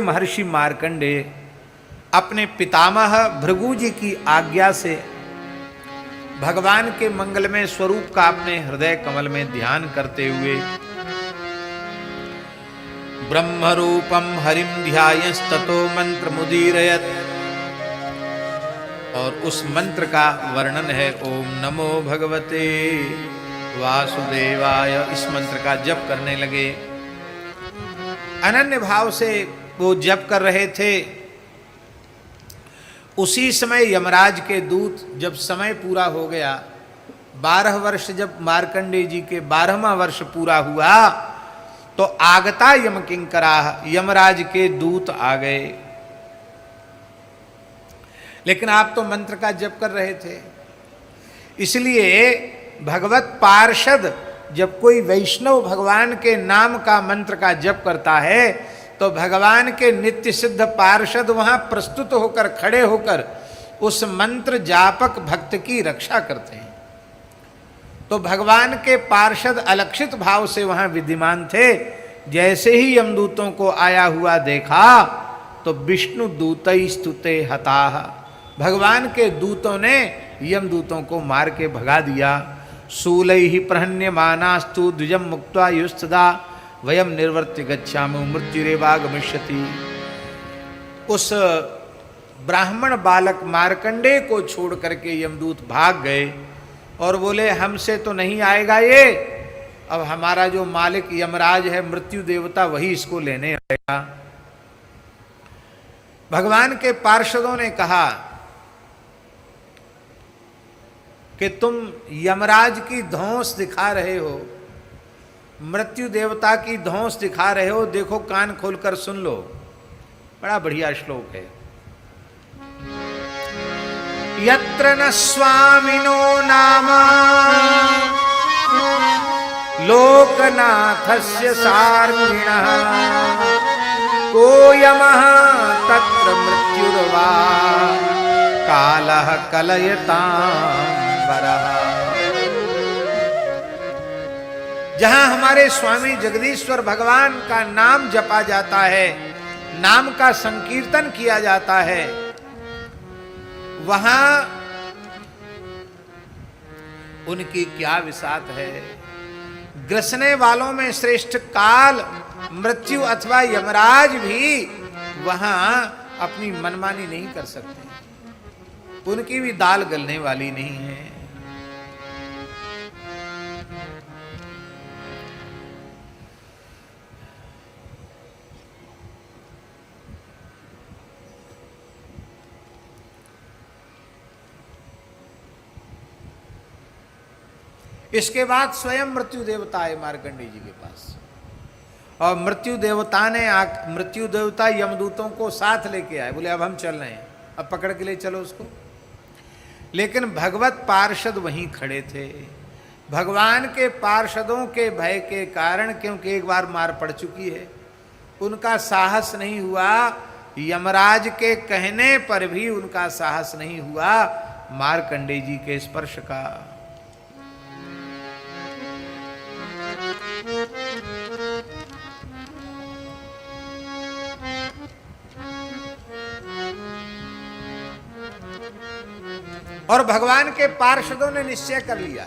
महर्षि मार्कंडे अपने पितामह भृगु जी की आज्ञा से भगवान के मंगलमय स्वरूप का अपने हृदय कमल में ध्यान करते हुए ब्रह्म रूपम हरिम ध्यायस्ततो मंत्र मुदीरयत, और उस मंत्र का वर्णन है ओम नमो भगवते वासुदेवाय। इस मंत्र का जप करने लगे। अनन्य भाव से वो जप कर रहे थे। उसी समय यमराज के दूत, जब समय पूरा हो गया, 12 वर्ष जब मार्कंडेय जी के 12वां वर्ष पूरा हुआ, तो आगता यम किंकरा, यमराज के दूत आ गए। लेकिन आप तो मंत्र का जप कर रहे थे, इसलिए भगवत पार्षद जब कोई वैष्णव भगवान के नाम का मंत्र का जप करता है तो भगवान के नित्य सिद्ध पार्षद वहां प्रस्तुत होकर, खड़े होकर उस मंत्र जापक भक्त की रक्षा करते हैं। तो भगवान के पार्षद अलक्षित भाव से वहां विद्यमान थे। जैसे ही यमदूतों को आया हुआ देखा तो विष्णु दूतै स्तुते हताः, भगवान के दूतों ने यमदूतों को मार के भगा दिया। शूलैः प्रहन्यमानास्तु द्विजं मुक्त्वा युस्तदा वयम निर्वर्त्य गच्छामि मृत्युरेवागमिष्यति। उस ब्राह्मण बालक मार्कंडेय को छोड़ करके यमदूत भाग गए और बोले हमसे तो नहीं आएगा ये, अब हमारा जो मालिक यमराज है, मृत्यु देवता, वही इसको लेने आएगा। भगवान के पार्षदों ने कहा कि तुम यमराज की धौंस दिखा रहे हो, मृत्यु देवता की धौंस दिखा रहे हो, देखो कान खोलकर सुन लो। बड़ा बढ़िया श्लोक है। यत्र न स्वामिनो नाम लोकनाथस्य सार्मिणः को यमः तत्र मृत्युर्वा कालः कलयताम् वरः। जहां हमारे स्वामी जगदीश्वर भगवान का नाम जपा जाता है, नाम का संकीर्तन किया जाता है, वहां उनकी क्या विसात है। ग्रसने वालों में श्रेष्ठ काल, मृत्यु अथवा यमराज भी वहां अपनी मनमानी नहीं कर सकते। उनकी भी दाल गलने वाली नहीं है। इसके बाद स्वयं मृत्यु देवता आए मार्कंडेय जी के पास, और मृत्यु देवता यमदूतों को साथ लेके आए। बोले अब हम चल रहे हैं, अब पकड़ के ले चलो उसको। लेकिन भगवत पार्षद वहीं खड़े थे। भगवान के पार्षदों के भय के कारण, क्योंकि एक बार मार पड़ चुकी है, उनका साहस नहीं हुआ। यमराज के कहने पर भी उनका साहस नहीं हुआ मार्कंडेय जी के स्पर्श का। और भगवान के पार्षदों ने निश्चय कर लिया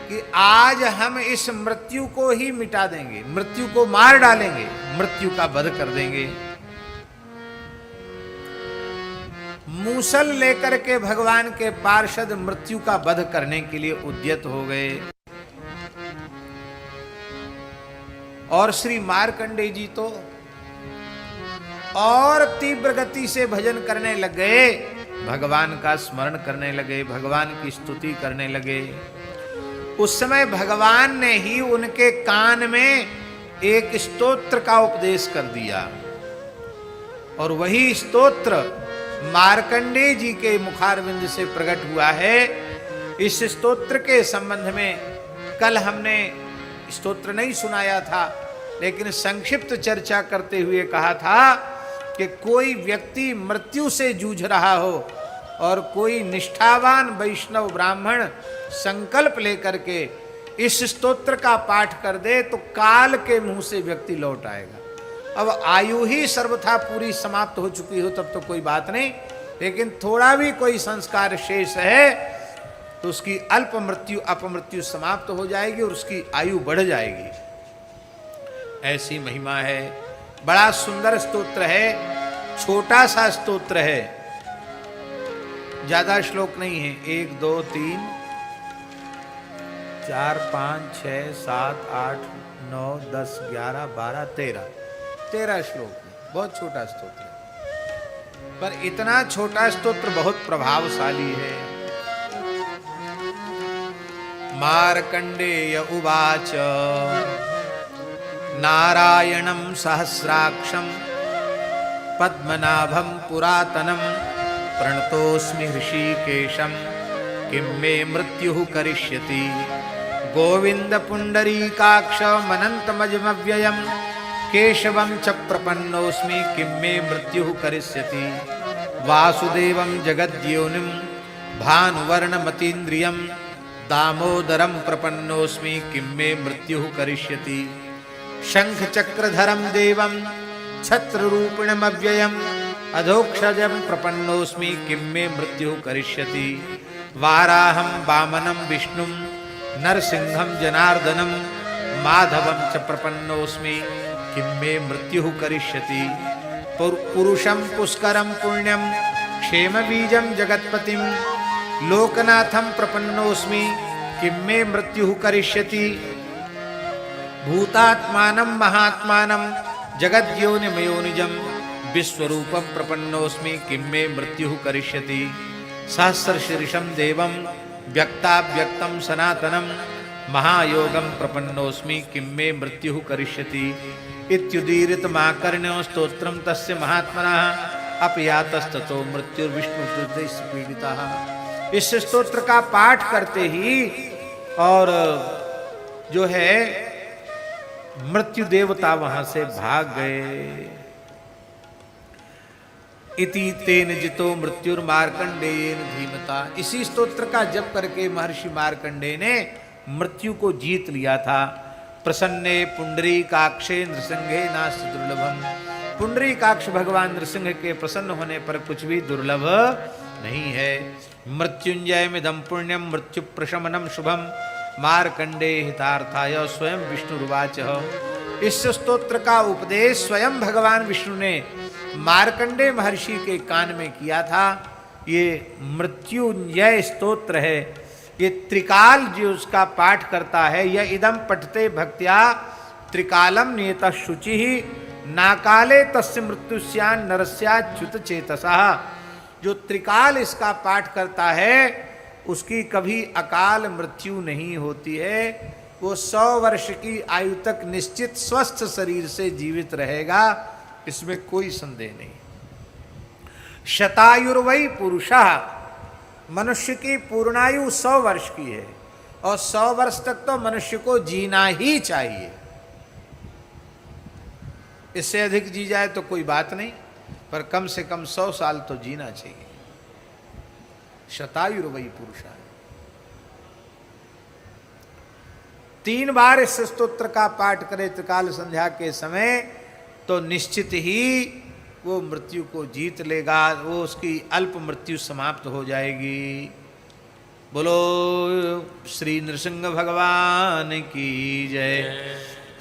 कि आज हम इस मृत्यु को ही मिटा देंगे, मृत्यु को मार डालेंगे, मृत्यु का वध कर देंगे। मूसल लेकर के भगवान के पार्षद मृत्यु का वध करने के लिए उद्यत हो गए। और श्री मार्कंडेय जी तो और तीव्र गति से भजन करने लग गए, भगवान का स्मरण करने लगे, भगवान की स्तुति करने लगे। उस समय भगवान ने ही उनके कान में एक स्तोत्र का उपदेश कर दिया, और वही स्तोत्र मार्कंडेय जी के मुखारविंद से प्रकट हुआ है। इस स्तोत्र के संबंध में कल हमने स्तोत्र नहीं सुनाया था, लेकिन संक्षिप्त चर्चा करते हुए कहा था कि कोई व्यक्ति मृत्यु से जूझ रहा हो और कोई निष्ठावान वैष्णव ब्राह्मण संकल्प लेकर के इस स्तोत्र का पाठ कर दे तो काल के मुंह से व्यक्ति लौट आएगा। अब आयु ही सर्वथा पूरी समाप्त हो चुकी हो तब तो कोई बात नहीं, लेकिन थोड़ा भी कोई संस्कार शेष है तो उसकी अल्प मृत्यु अपमृत्यु समाप्त हो जाएगी और उसकी आयु बढ़ जाएगी। ऐसी महिमा है। बड़ा सुंदर स्तोत्र है, छोटा सा स्तोत्र है, ज्यादा श्लोक नहीं है। 1 2 3 4 5 6 7 8 9 10 11 12 13 श्लोक है। बहुत छोटा स्तोत्र है, पर इतना छोटा स्तोत्र बहुत प्रभावशाली है। मार्कंडेय उवाच नारायणं सहस्राक्षं पद्मनाभं पुरातनं प्रणतोऽस्मि ऋषिकेशं किं मे मृत्युः करिष्यति। गोविंद पुंडरीकाक्षमनन्तमजमव्ययं केशवं च प्रपन्नोऽस्मि किं मे मृत्युः करिष्यति। वासुदेवं जगद्योनिं भानुवर्णमतीन्द्रियं दामोदरं प्रपन्नोऽस्मि किं मे मृत्युः करिष्यति। शंखचक्रधरं देवं छत्ररूपिणमव्ययम् अधोक्षजं प्रपन्नोऽस्मि किं मे मृत्युः करिष्यति। वाराहं वामनं विष्णुं नरसिंहं जनार्दनं माधवं च प्रपन्नोऽस्मि किं मे मृत्युः करिष्यति। पुरुषं पुष्करं पुण्यं क्षेमबीजं जगत्पतिं लोकनाथं प्रपन्नोऽस्मि किं मे मृत्युः करिष्यति। भूतात्मानं महात्मानं जगद्योनिमयोनिजं विश्वरूपं प्रपन्नोऽस्मि किं मे मृत्युः करिष्यति। सहस्रशीर्षं देवं व्यक्ताव्यक्तं सनातनं महायोगं प्रपन्नोऽस्मि किं मे मृत्युः करिष्यति। इत्युदीरितमाकर्ण्यो स्तोत्रं तस्य महात्मनः अपयातस्ततो मृत्युर्विष्णुदुर्दैः पीडितः। इस स्तोत्र का पाठ करते ही और जो है मृत्यु देवता वहां से भाग गए। इति तेन जितो मृत्युर्मार्कंडेयेन धीमता। इसी स्तोत्र का जप करके महर्षि मार्कंडेय ने मृत्यु को जीत लिया था। प्रसन्ने पुंडरीकाक्षे नृसिंहे नास्ति दुर्लभम। पुंडरीकाक्ष भगवान नृसिंह के प्रसन्न होने पर कुछ भी दुर्लभ नहीं है। मृत्युंजयमिदं पुण्यम मृत्यु प्रशमनम शुभम मार्कंडेय हितार्थाय स्वयं विष्णुरुवाच। इस स्तोत्र का उपदेश स्वयं भगवान विष्णु ने मार्कंडेय महर्षि के कान में किया था। ये मृत्युंजय स्तोत्र है। ये त्रिकाल जो उसका पाठ करता है, यह इदम पठते भक्त्या त्रिकालम नियतः शुचि नाकाले तस्य मृत्युस्यान नरस्याच्युत चेतसा। जो त्रिकाल इसका पाठ करता है उसकी कभी अकाल मृत्यु नहीं होती है। वो 100 वर्ष की आयु तक निश्चित स्वस्थ शरीर से जीवित रहेगा, इसमें कोई संदेह नहीं। शतायुर्वै पुरुषः, मनुष्य की पूर्णायु 100 वर्ष की है और 100 वर्ष तक तो मनुष्य को जीना ही चाहिए। इससे अधिक जी जाए तो कोई बात नहीं, पर कम से कम 100 साल तो जीना चाहिए। शतायुर्वै पुरुषः। 3 बार इस स्तोत्र का पाठ करे त्रिकाल संध्या के समय तो निश्चित ही वो मृत्यु को जीत लेगा, वो उसकी अल्प मृत्यु समाप्त हो जाएगी। बोलो श्री नृसिंह भगवान की जय।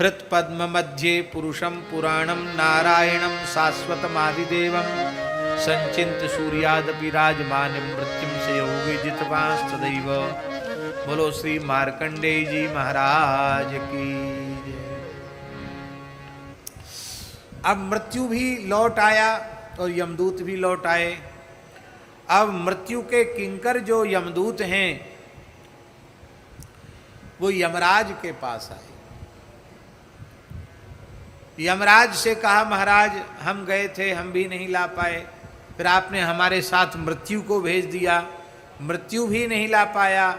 हृत पद्म मध्ये पुरुषं पुराणं नारायणं शाश्वतमादिदेवं संचिंत सूर्यादपि राजमानिं मृत्युं से विजितवांस्तदैव। बोलो श्री मार्कंडेय जी महाराज की। अब मृत्यु भी लौट आया और यमदूत भी लौट आए। अब मृत्यु के किंकर जो यमदूत हैं वो यमराज के पास आए। यमराज से कहा महाराज हम गए थे, हम भी नहीं ला पाए, फिर आपने हमारे साथ मृत्यु को भेज दिया, मृत्यु भी नहीं ला पाया,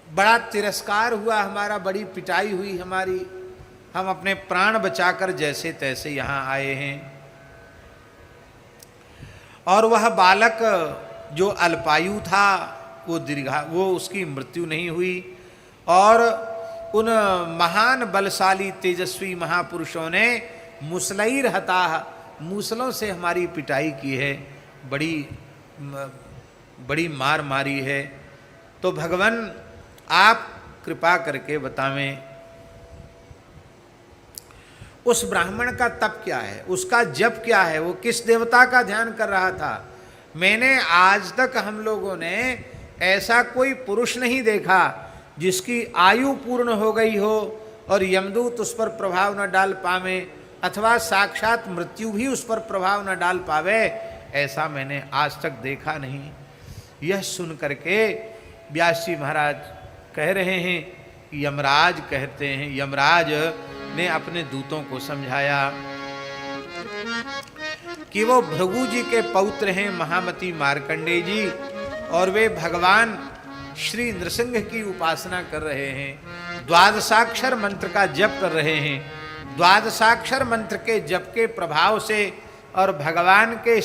बड़ा तिरस्कार हुआ हमारा, बड़ी पिटाई हुई हमारी, हम अपने प्राण बचाकर जैसे तैसे यहाँ आए हैं। और वह बालक जो अल्पायु था वो उसकी मृत्यु नहीं हुई और उन महान बलशाली तेजस्वी महापुरुषों ने मुसलैर हताह, मूसलों से हमारी पिटाई की है, बड़ी मार मारी है। तो भगवान आप कृपा करके बतावें उस ब्राह्मण का तप क्या है, उसका जप क्या है, वो किस देवता का ध्यान कर रहा था। मैंने आज तक हम लोगों ने ऐसा कोई पुरुष नहीं देखा जिसकी आयु पूर्ण हो गई हो और यमदूत उस पर प्रभाव न डाल पावे अथवा साक्षात मृत्यु भी उस पर प्रभाव न डाल पावे, ऐसा मैंने आज तक देखा नहीं। यह सुन करके व्यास जी महाराज कह रहे हैं, यमराज कहते हैं, यमराज ने अपने दूतों को समझाया कि वो भृगु जी के पौत्र हैं महामती मार्कंडेय जी, और वे भगवान श्री नृसिंह की उपासना कर रहे हैं, द्वादशाक्षर मंत्र का जप कर रहे हैं। द्वादशाक्षर मंत्र के जप के प्रभाव से और भगवान के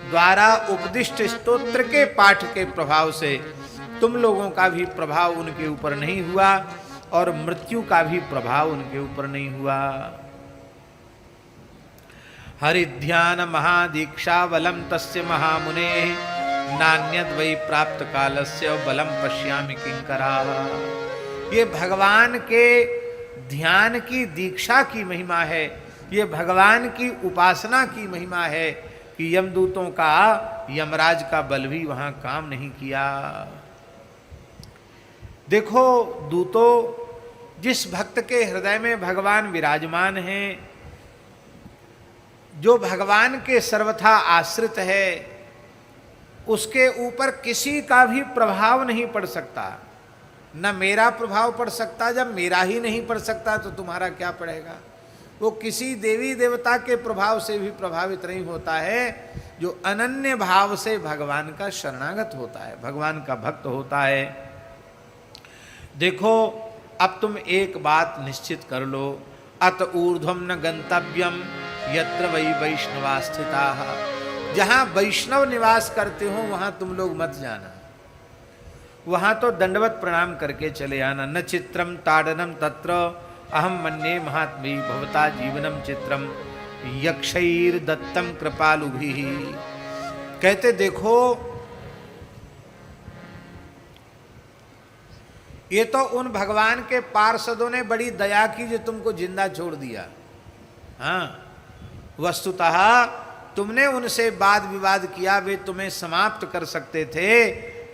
द्वारा उपदिष्ट स्तोत्र के पाठ के प्रभाव से तुम लोगों का भी प्रभाव उनके ऊपर नहीं हुआ और मृत्यु का भी प्रभाव उनके ऊपर नहीं हुआ। हरिध्यान महादीक्षा बलम तस्य महामुने नान्यद वै प्राप्त कालस्य बलम पश्यामि किंकरा। ये भगवान के ध्यान की दीक्षा की महिमा है, ये भगवान की उपासना की महिमा है कि यमदूतों का, यमराज का बल भी वहां काम नहीं किया। देखो दूतों, जिस भक्त के हृदय में भगवान विराजमान हैं, जो भगवान के सर्वथा आश्रित है, उसके ऊपर किसी का भी प्रभाव नहीं पड़ सकता। न मेरा प्रभाव पड़ सकता, जब मेरा ही नहीं पड़ सकता तो तुम्हारा क्या पड़ेगा। वो किसी देवी देवता के प्रभाव से भी प्रभावित नहीं होता है जो अनन्य भाव से भगवान का शरणागत होता है, भगवान का भक्त होता है। देखो अब तुम एक बात निश्चित कर लो, अत ऊर्ध्वम न गंतव्यम यत्र वै वैष्णवा स्थिताः। जहाँ वैष्णव निवास करते हो वहाँ तुम लोग मत जाना, वहाँ तो दंडवत प्रणाम करके चले आना। न चित्रम ताड़नम तत्र अहम मन्ये महात्मी भवता जीवनम चित्रम यक्षैर दत्तम कृपालुभिः। कहते देखो ये तो उन भगवान के पार्षदों ने बड़ी दया की जो तुमको जिंदा छोड़ दिया। हाँ, वस्तुतः तुमने उनसे वाद विवाद किया, वे तुम्हें समाप्त कर सकते थे,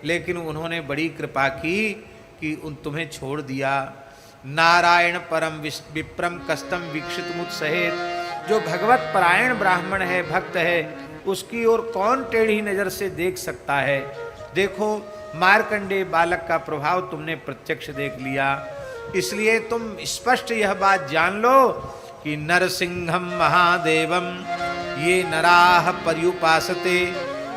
लेकिन उन्होंने बड़ी कृपा की कि तुम्हें छोड़ दिया। नारायण परम विप्रम कस्तम वीक्षित मुत्सहेत। जो भगवत परायण ब्राह्मण है, भक्त है, उसकी ओर कौन टेढ़ी नजर से देख सकता है। देखो मार्कंडेय बालक का प्रभाव तुमने प्रत्यक्ष देख लिया, इसलिए तुम स्पष्ट यह बात जान लो कि नरसिंहम महादेवम ये नराः पर्युपासते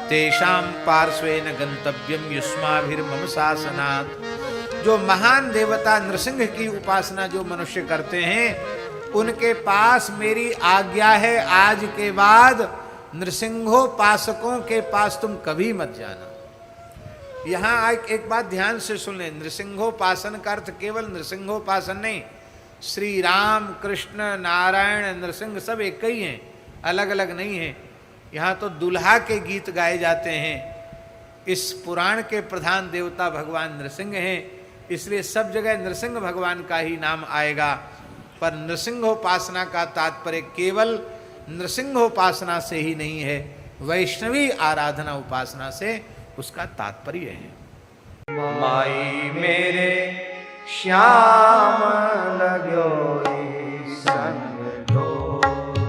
तेषां पार्श्वेन गंतव्यम युष्माभिर्मम शासनात्। जो महान देवता नृसिंह की उपासना जो मनुष्य करते हैं, उनके पास मेरी आज्ञा है, आज के बाद नृसिंहोपासकों के पास तुम कभी मत जाना। यहाँ एक बात ध्यान से सुन लें, नृसिंहोपासन का अर्थ केवल नृसिंहोपासन नहीं, श्री राम कृष्ण नारायण नृसिंह सब एक ही हैं, अलग अलग नहीं हैं। यहाँ तो दुल्हा के गीत गाए जाते हैं। इस पुराण के प्रधान देवता भगवान नृसिंह हैं, इसलिए सब जगह नृसिंह भगवान का ही नाम आएगा। पर नृसिंहोपासना का तात्पर्य केवल नृसिंहोपासना से ही नहीं है, वैष्णवी आराधना उपासना से उसका तात्पर्य है। माई मेरे श्याम